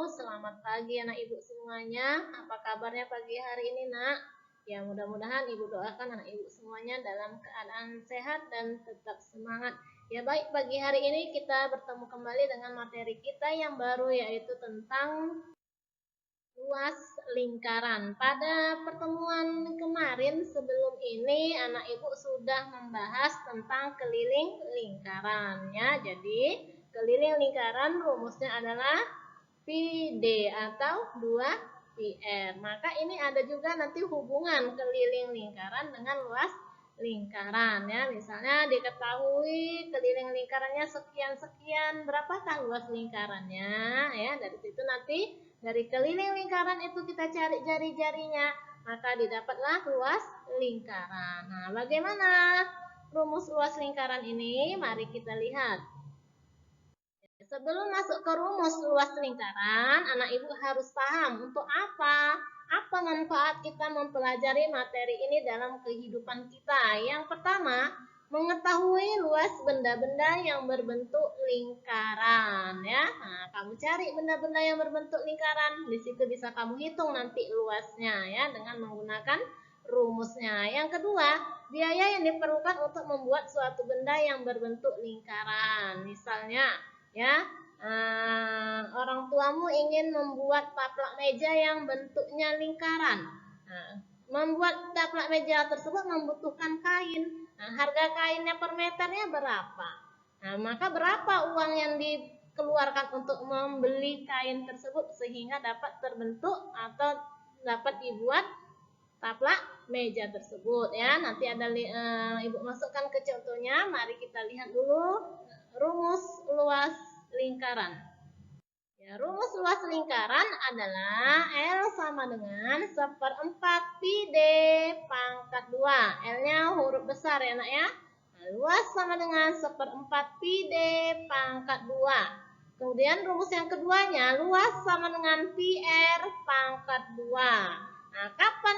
Selamat pagi anak ibu semuanya. Apa kabarnya pagi hari ini nak? Ya mudah-mudahan ibu doakan anak ibu semuanya dalam keadaan sehat dan tetap semangat. Ya baik, pagi hari ini kita bertemu kembali dengan materi kita yang baru, yaitu tentang luas lingkaran. Pada pertemuan kemarin sebelum ini anak ibu sudah membahas tentang keliling lingkaran ya. Jadi keliling lingkaran rumusnya adalah pi d atau 2πr. Maka ini ada juga nanti hubungan keliling lingkaran dengan luas lingkaran ya. Misalnya diketahui keliling lingkarannya sekian-sekian, berapakah luas lingkarannya ya. Dari situ nanti dari keliling lingkaran itu kita cari jari-jarinya, maka didapatlah luas lingkaran. Nah, bagaimana rumus luas lingkaran ini? Mari kita lihat. Sebelum masuk ke rumus luas lingkaran, anak ibu harus paham untuk apa? Apa manfaat kita mempelajari materi ini dalam kehidupan kita? Yang pertama, mengetahui luas benda-benda yang berbentuk lingkaran ya. Nah, kamu cari benda-benda yang berbentuk lingkaran. Di situ bisa kamu hitung nanti luasnya ya dengan menggunakan rumusnya. Yang kedua, biaya yang diperlukan untuk membuat suatu benda yang berbentuk lingkaran. Misalnya ya, orang tuamu ingin membuat taplak meja yang bentuknya lingkaran. Nah, membuat taplak meja tersebut membutuhkan kain. Nah, harga kainnya per meternya berapa? Nah, maka berapa uang yang dikeluarkan untuk membeli kain tersebut sehingga dapat terbentuk atau dapat dibuat taplak meja tersebut ya. Nanti ada ibu masukkan ke contohnya. Mari kita lihat dulu rumus luas lingkaran. Ya, rumus luas lingkaran adalah L sama dengan 1/4 pi d pangkat 2. L-nya huruf besar ya nak ya. Nah, luas sama dengan 1/4 pi d pangkat 2. Kemudian rumus yang keduanya, luas sama dengan pi r pangkat 2. Nah, kapan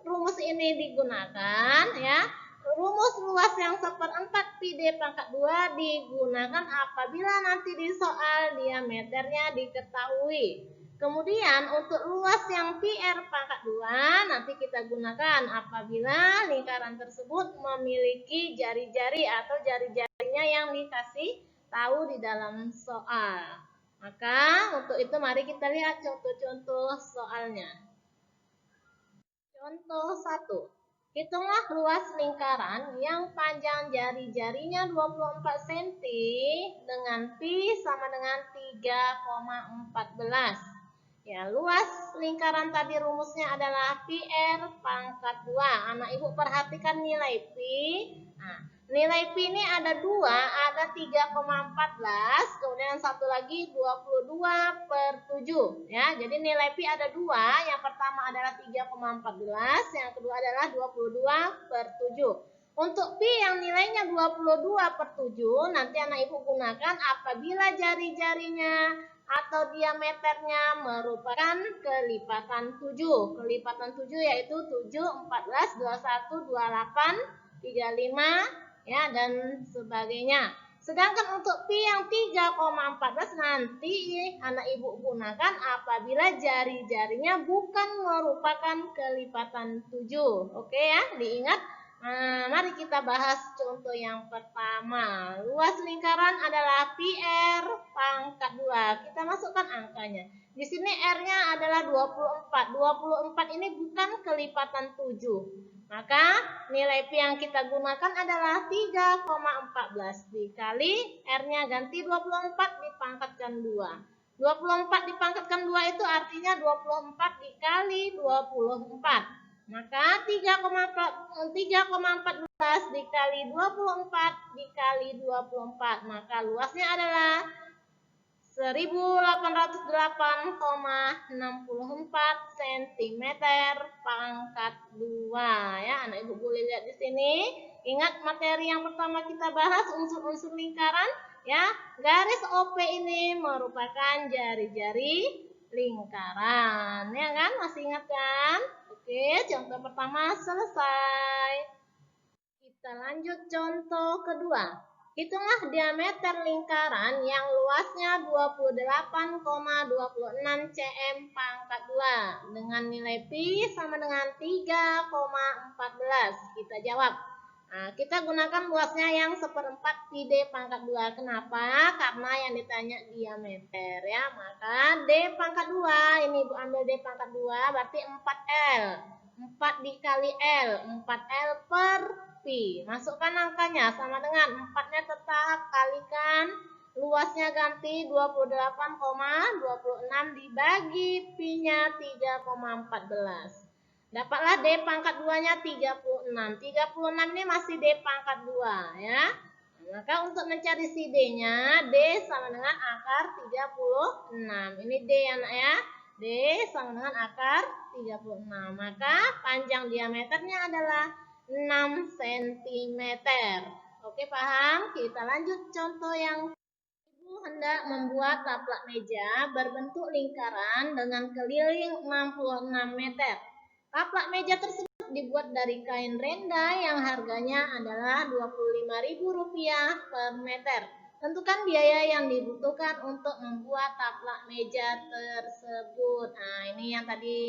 rumus ini digunakan ya? Rumus luas yang 1/4 pi d pangkat 2 digunakan apabila nanti di soal diameternya diketahui. Kemudian untuk luas yang pi r pangkat 2 nanti kita gunakan apabila lingkaran tersebut memiliki jari-jari atau jari-jarinya yang dikasih tahu di dalam soal. Maka untuk itu mari kita lihat contoh-contoh soalnya. Contoh 1. Hitunglah luas lingkaran yang panjang jari-jarinya 24 cm dengan pi sama dengan 3,14. Ya, luas lingkaran tadi rumusnya adalah pi r pangkat 2. Anak ibu perhatikan nilai pi. Nah, nilai pi ini ada 2, ada 3,14, kemudian satu lagi 22/7 ya. Jadi nilai pi ada 2, yang pertama adalah 3,14, yang kedua adalah 22/7. Untuk pi yang nilainya 22/7 nanti anak ibu gunakan apabila jari-jarinya atau diameternya merupakan kelipatan 7. Kelipatan 7 yaitu 7, 14, 21, 28, 35 ya dan sebagainya. Sedangkan untuk pi yang 3,14 nanti anak ibu gunakan apabila jari-jarinya bukan merupakan kelipatan 7. Oke ya, diingat. Nah, mari kita bahas contoh yang pertama. Luas lingkaran adalah pi r pangkat 2. Kita masukkan angkanya. Di sini r-nya adalah 24. 24 ini bukan kelipatan 7. Maka nilai pi yang kita gunakan adalah 3,14 dikali r-nya ganti 24 dipangkatkan 2. 24 dipangkatkan 2 itu artinya 24 dikali 24. Maka 3,14 dikali 24 dikali 24. Maka luasnya adalah 1808,64 cm pangkat 2 ya. Anak ibu boleh lihat di sini. Ingat materi yang pertama kita bahas unsur-unsur lingkaran ya. Garis OP ini merupakan jari-jari lingkaran ya kan? Masih ingat kan? Oke, contoh pertama selesai. Kita lanjut contoh kedua. Hitunglah diameter lingkaran yang luasnya 28,26 cm pangkat 2 dengan nilai pi sama dengan 3,14. Kita jawab. Nah, kita gunakan luasnya yang seperempat pi d pangkat 2. Kenapa? Karena yang ditanya diameter ya. Maka d pangkat 2, ini Ibu ambil d pangkat 2 berarti 4L. 4 dikali L, 4L per pi. Masukkan angkanya sama dengan 4-nya tetap kalikan luasnya ganti 28,26 dibagi pi-nya 3,14. Dapatlah D pangkat 2-nya 36. 36 ini masih D pangkat 2 ya. Maka untuk mencari si D-nya, D sama dengan akar 36. Ini D ya nak ya. D sama dengan akar 36. Maka panjang diameternya adalah 6 cm. Oke, paham? Kita lanjut contoh yang Ibu hendak membuat taplak meja berbentuk lingkaran dengan keliling 66 meter. Taplak meja tersebut dibuat dari kain renda yang harganya adalah Rp25.000 per meter. Tentukan biaya yang dibutuhkan untuk membuat taplak meja tersebut. Nah, ini yang tadi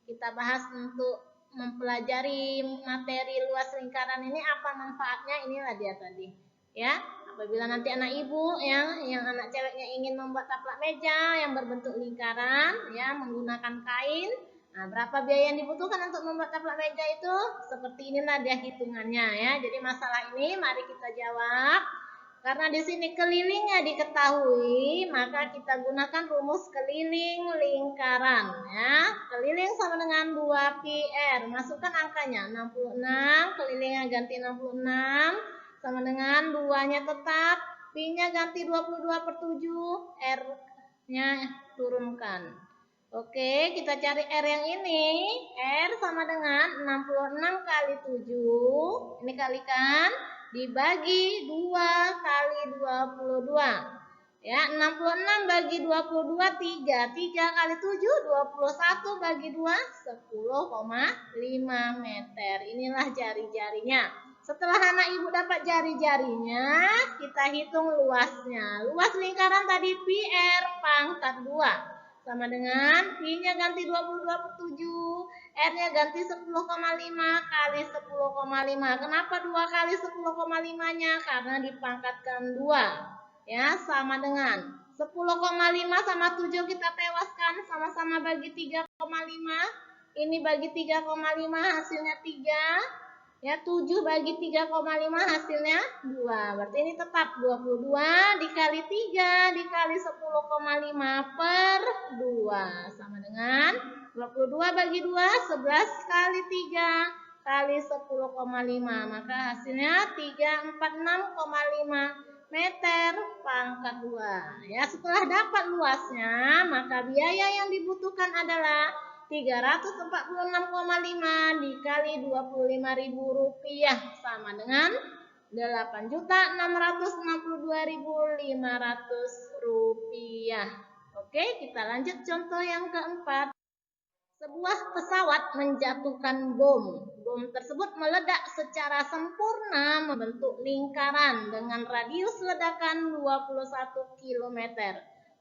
kita bahas untuk mempelajari materi luas lingkaran ini apa manfaatnya, inilah dia tadi. Ya, apabila nanti anak ibu yang anak ceweknya ingin membuat taplak meja yang berbentuk lingkaran ya menggunakan kain. Nah, berapa biaya yang dibutuhkan untuk membuat taplak meja itu? Seperti inilah dia hitungannya ya. Jadi masalah ini mari kita jawab. Karena di sini kelilingnya diketahui, maka kita gunakan rumus keliling lingkaran ya. Keliling sama dengan 2πr. Masukkan angkanya 66, kelilingnya ganti 66 sama dengan 2-nya tetap, pi-nya ganti 22/7, r-nya turunkan. Oke, kita cari R yang ini. R sama dengan 66 kali 7. Ini kalikan dibagi 2 kali 22. Ya, 66 bagi 22 3. 3 kali 7 21 bagi 2 10,5 meter. Inilah jari-jarinya. Setelah anak ibu dapat jari-jarinya, kita hitung luasnya. Luas lingkaran tadi PR pangkat 2 sama dengan pi-nya ganti 22/7, r-nya ganti 10,5 kali 10,5. Kenapa 2 kali 10,5-nya? Karena dipangkatkan 2. Ya, sama dengan 10,5 sama 7 kita tewaskan, sama-sama bagi 3,5. Ini bagi 3,5 hasilnya 3. Ya, 7 bagi 3,5 hasilnya 2. Berarti ini tetap 22 dikali 3 dikali 10,5 per 2. Sama dengan 22 bagi 2, 11 kali 3 kali 10,5. Maka hasilnya 346,5 meter pangkat 2. Ya, setelah dapat luasnya, maka biaya yang dibutuhkan adalah 346,5 dikali Rp25.000 sama dengan Rp8.662.500. Oke, kita lanjut contoh yang keempat. Sebuah pesawat menjatuhkan bom. Bom tersebut meledak secara sempurna membentuk lingkaran dengan radius ledakan 21 km.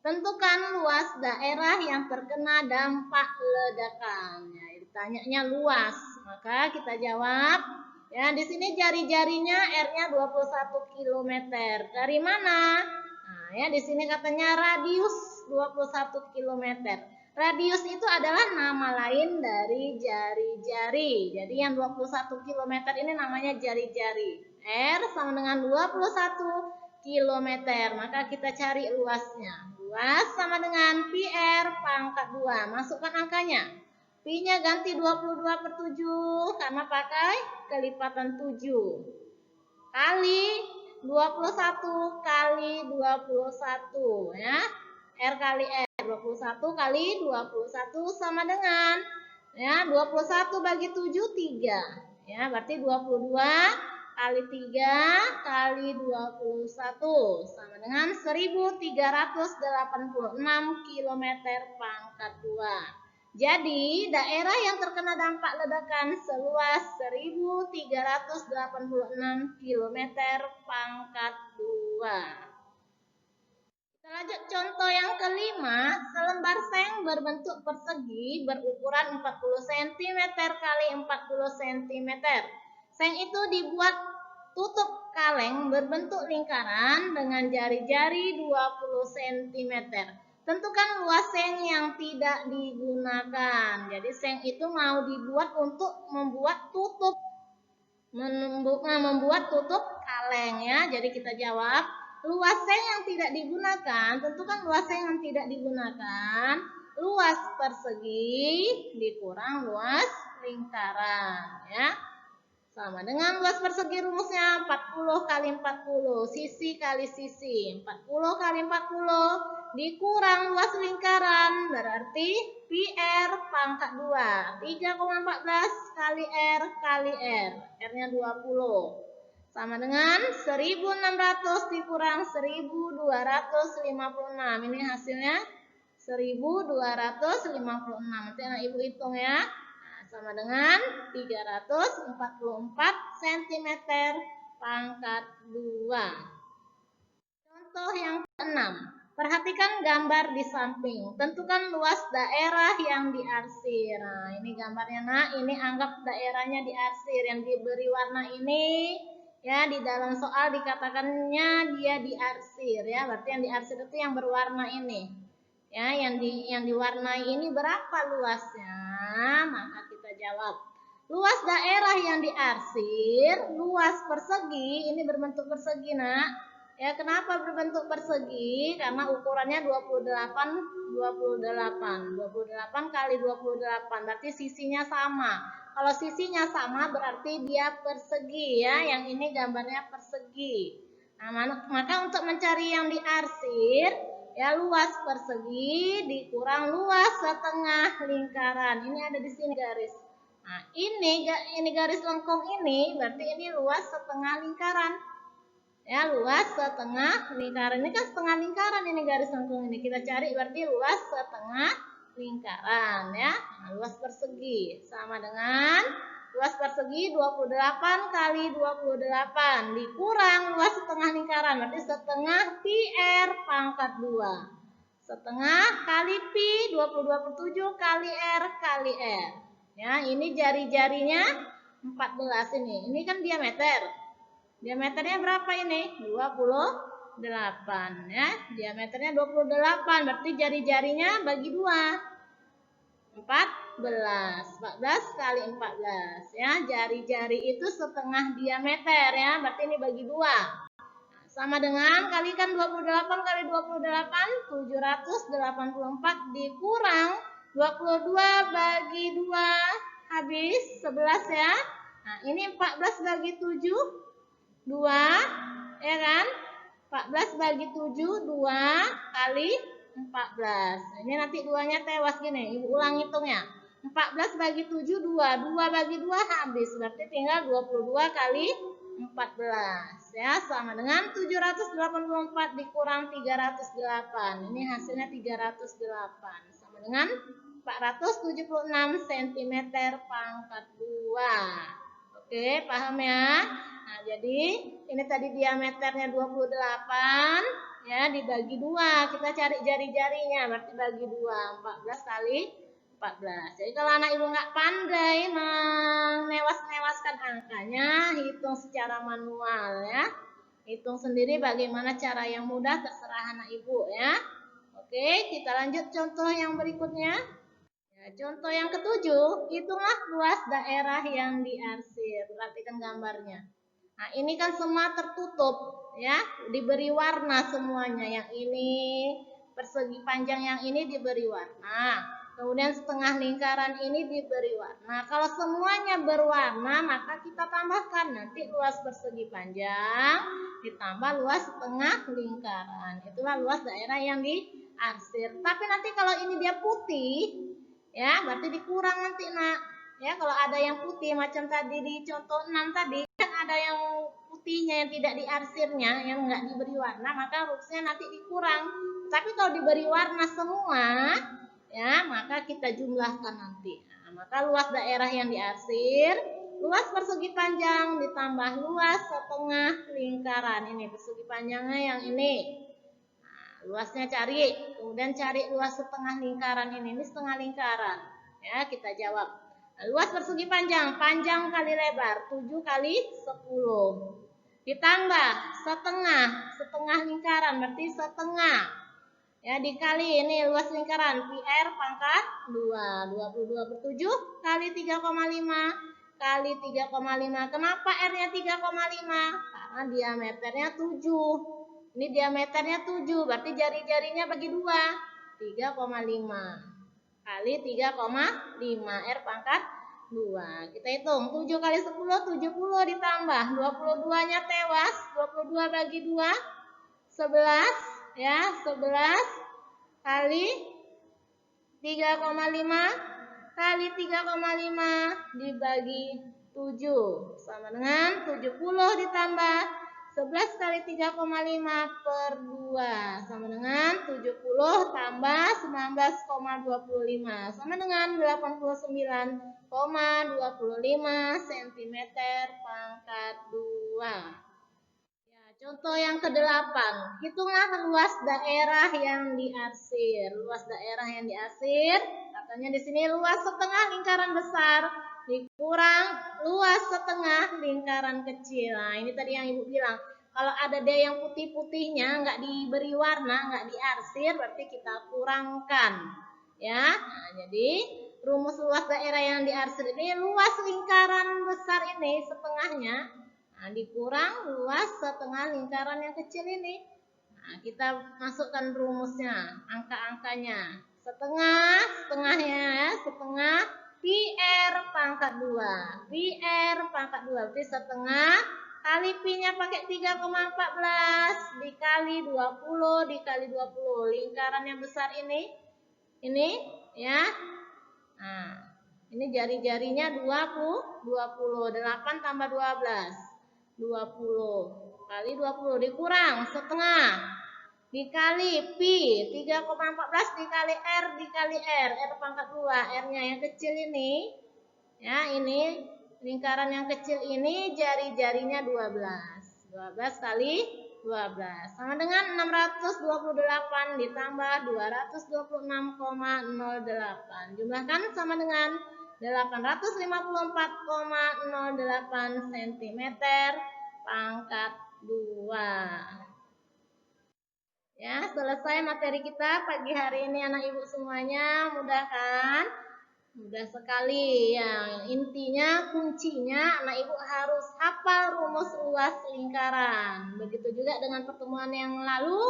Tentukan luas daerah yang terkena dampak ledakan. Ya, ditanyanya luas, maka kita jawab. Ya, di sini jari-jarinya R-nya 21 km. Dari mana? Nah, ya di sini katanya radius 21 km. Radius itu adalah nama lain dari jari-jari. Jadi yang 21 km ini namanya jari-jari. R sama dengan 21 km. Maka kita cari luasnya. Luas sama dengan PR pangkat 2. Masukkan angkanya. Pi-nya ganti 22/7 karena pakai kelipatan 7. Kali 21 kali 21 ya. R kali R 21 kali 21 sama dengan ya 21 bagi 7 3. Ya, berarti 22 kali 3 kali 21 sama dengan 1386 km pangkat 2. Jadi, daerah yang terkena dampak ledakan seluas 1.386 km pangkat 2. Kita lanjut contoh yang kelima, selembar seng berbentuk persegi berukuran 40 cm kali 40 cm. Seng itu dibuat tutup kaleng berbentuk lingkaran dengan jari-jari 20 cm. Tentukan luas seng yang tidak digunakan. Jadi seng itu mau dibuat untuk membuat tutup kaleng ya. Jadi kita jawab, luas seng yang tidak digunakan, tentukan luas seng yang tidak digunakan, luas persegi dikurang luas lingkaran ya. Sama dengan luas persegi rumusnya 40 kali 40, sisi kali sisi. 40 kali 40 dikurang luas lingkaran, berarti PR pangkat 2. 3,14 kali R kali R. R-nya 20. Sama dengan 1.600 dikurang 1.256. Ini hasilnya 1.256. Nanti anak ibu hitung ya. Sama dengan 344 cm pangkat 2. Contoh yang ke-6. Perhatikan gambar di samping. Tentukan luas daerah yang diarsir. Nah, ini gambarnya nak. Ini anggap daerahnya diarsir. Yang diberi warna ini, ya di dalam soal dikatakannya dia diarsir. Ya, berarti yang diarsir itu yang berwarna ini. Ya, yang diwarnai ini berapa luasnya? Maka kita jawab. Luas daerah yang diarsir, luas persegi, ini berbentuk persegi nak. Ya, kenapa berbentuk persegi? Karena ukurannya 28 kali 28, berarti sisinya sama. Kalau sisinya sama berarti dia persegi ya, yang ini gambarnya persegi. Nah, maka untuk mencari yang diarsir, ya luas persegi dikurang luas setengah lingkaran. Ini ada di sini garis. Nah, ini garis lengkung ini berarti ini luas setengah lingkaran. Ya, luas setengah lingkaran. Ini kan setengah lingkaran ini garis lengkung ini. Kita cari berarti luas setengah lingkaran ya. Nah, luas persegi sama dengan luas persegi 28 kali 28 dikurang luas setengah lingkaran. Berarti setengah PR pangkat 2. Setengah kali pi 22/7 kali R kali R. Ya, ini jari-jarinya 14 ini. Ini kan diameter. Diameternya berapa ini? 28 ya. Diameternya 28, berarti jari-jarinya bagi 2. 14 kali 14 ya. Jari-jari itu setengah diameter ya. Berarti ini bagi 2. Sama dengan kalikan 28 kali 28, 784 dikurang 22 bagi 2 habis 11 ya. Nah, ini 14 bagi 7 2 ya kan, 14 bagi 7 2 kali 14. Ini nanti 2-nya tewas gini, ibu ulang hitungnya. 14 bagi 7 2 bagi 2 habis, berarti tinggal 22 kali 14 ya, sama dengan 784 dikurang 308. Ini hasilnya 308 sama dengan 476 cm pangkat 2. Oke, paham ya? Nah, jadi ini tadi diameternya 28 ya, dibagi 2. Kita cari jari-jarinya, berarti bagi 2. 14 kali 14. Jadi kalau anak ibu nggak pandai menewas-newaskan angkanya, hitung secara manual ya. Hitung sendiri bagaimana cara yang mudah, terserah anak ibu ya. Oke, kita lanjut contoh yang berikutnya. Contoh yang ke-7, hitunglah luas daerah yang diarsir. Perhatikan gambarnya. Nah, ini kan semua tertutup ya, diberi warna semuanya. Yang ini persegi panjang yang ini diberi warna. Kemudian setengah lingkaran ini diberi warna. Kalau semuanya berwarna, maka kita tambahkan nanti luas persegi panjang ditambah luas setengah lingkaran. Itulah luas daerah yang diarsir. Tapi nanti kalau ini dia putih, ya berarti dikurang nanti nak ya. Kalau ada yang putih macam tadi di contoh 6 tadi kan ada yang putihnya yang tidak diarsirnya, yang enggak diberi warna, maka rumusnya nanti dikurang. Tapi kalau diberi warna semua ya, maka kita kita jumlahkan nanti. Nah, maka luas daerah yang diarsir, luas persegi panjang ditambah luas setengah lingkaran. Ini persegi panjangnya yang ini. Nah, luasnya cari, kemudian cari luas setengah lingkaran ini. Ini setengah lingkaran. Ya, kita jawab. Nah, luas persegi panjang, panjang kali lebar, 7 kali 10. Ditambah setengah lingkaran, berarti setengah. Ya, dikali ini luas lingkaran, PR pangkat 2. 22 per 7 kali 3,5 kali 3,5. Kenapa R-nya 3,5? Karena diameternya 7. Ini diameternya 7, berarti jari-jarinya bagi 2. 3,5 kali 3,5. R pangkat 2. Kita hitung, 7 kali 10, 70 ditambah. 22-nya tewas, 22 bagi 2, 11. Ya, 11 kali 3,5 kali 3,5 dibagi 7 sama dengan 70 ditambah 11 kali 3,5 per 2 sama dengan 70 tambah 19,25 sama dengan 89,25 cm pangkat 2. Contoh yang ke-8, hitunglah luas daerah yang diarsir. Luas daerah yang diarsir, katanya di sini luas setengah lingkaran besar dikurang luas setengah lingkaran kecil. Nah, ini tadi yang Ibu bilang. Kalau ada D yang putih-putihnya, nggak diberi warna, nggak diarsir, berarti kita kurangkan. Ya, nah, jadi rumus luas daerah yang diarsir ini luas lingkaran besar ini setengahnya. Nah, dikurang luas setengah lingkaran yang kecil ini. Nah, kita masukkan rumusnya, angka-angkanya. Setengahnya ya, setengah PR pangkat 2. PR pangkat 2 berarti setengah kali Pi-nya pakai 3,14 dikali 20 dikali 20. Lingkaran yang besar ini ya. Nah, ini jari-jarinya 20, 8 tambah 12. 20 kali 20 dikurang setengah dikali Pi 3,14 dikali R pangkat 2. R-nya yang kecil ini ya, ini lingkaran yang kecil ini jari-jarinya 12 kali 12 sama dengan 628 ditambah 226,08. Jumlahkan sama dengan 854,08 cm pangkat 2. Ya, selesai materi kita pagi hari ini anak ibu semuanya. Mudah kan? Mudah sekali ya. Intinya, kuncinya anak ibu harus hafal rumus luas lingkaran. Begitu juga dengan pertemuan yang lalu,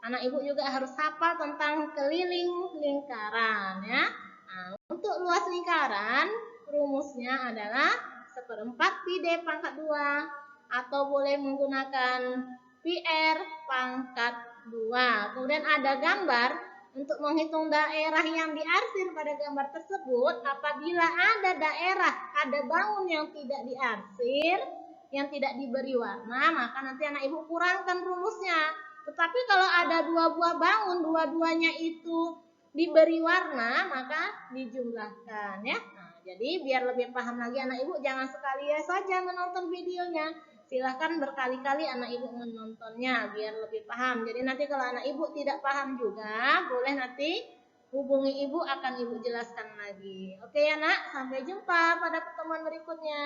anak ibu juga harus hafal tentang keliling lingkaran ya. Nah, untuk luas lingkaran, rumusnya adalah 1/4 Pi D pangkat 2 atau boleh menggunakan PR pangkat 2. Kemudian ada gambar untuk menghitung daerah yang diarsir pada gambar tersebut. Apabila ada daerah, ada bangun yang tidak diarsir, yang tidak diberi warna, maka nanti anak ibu kurangkan rumusnya. Tetapi kalau ada 2 buah bangun, dua-duanya itu diberi warna, maka dijumlahkan ya. Nah, jadi biar lebih paham lagi anak ibu, jangan sekali saja menonton videonya. Silahkan berkali-kali anak ibu menontonnya biar lebih paham. Jadi nanti kalau anak ibu tidak paham juga, boleh nanti hubungi ibu, akan ibu jelaskan lagi. Oke ya nak, sampai jumpa pada pertemuan berikutnya.